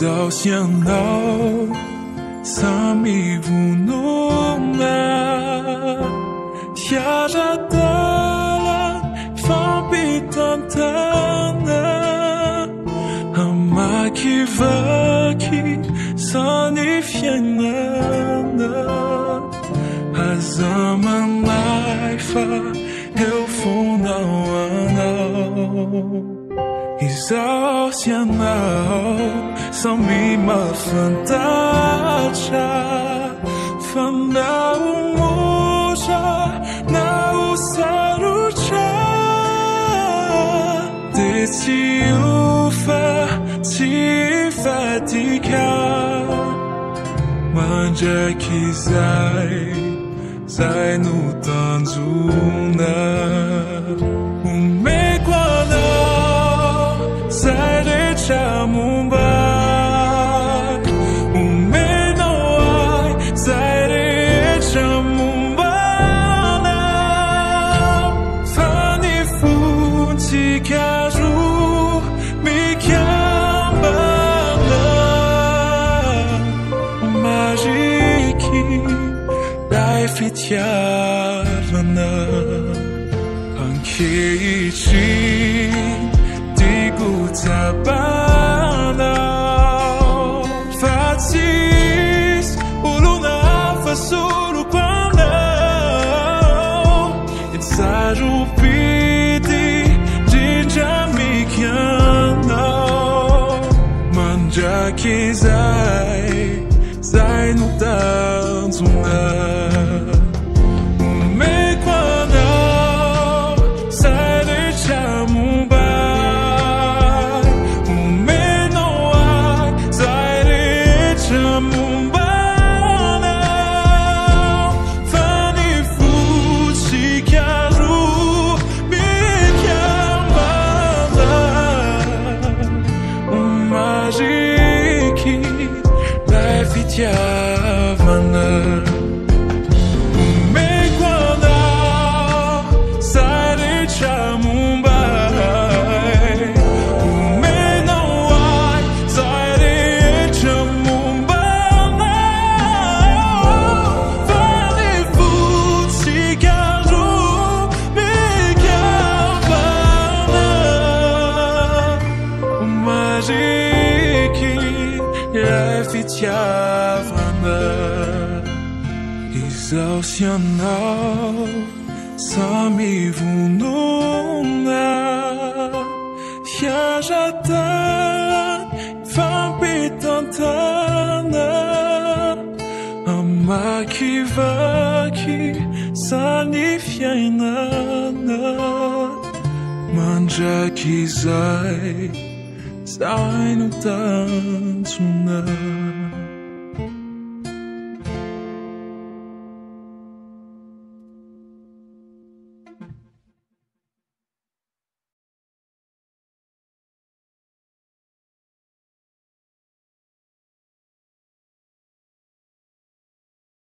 izaho sy anao samy vonona tiara-dala fampitantana hamakivaky sany fiainana aza manay fa eo fonao anao izaho sy anao samy mafantatra fa nahomotra nahosarotra de tsy ofa tsy fadika mandraky zay no tanjona omeko anao zay rehetra mombako omenao ahy zay rehetra mombana fa ny fontsika roa mikambana mariky lay fitiavana ankehitriny tiako tabanao fa tsisy olona hafa soroko anao itsaropity drindra mikianao mandraky zay no tanjona omeko anao zay rehetra mombako omenao ahy zay rehetra mombana fa ny fontsika roa mikambana mariky lay fitiavana omeko anao zay rehetra mombay omenao ahy zay rehetra mombana fa ny fontsika roa mikambana mariky lay fitiavana izaho sy anao samy vonona fiara-dala fampitantana hamakivaky sany fiainana mandraky zay no tanjona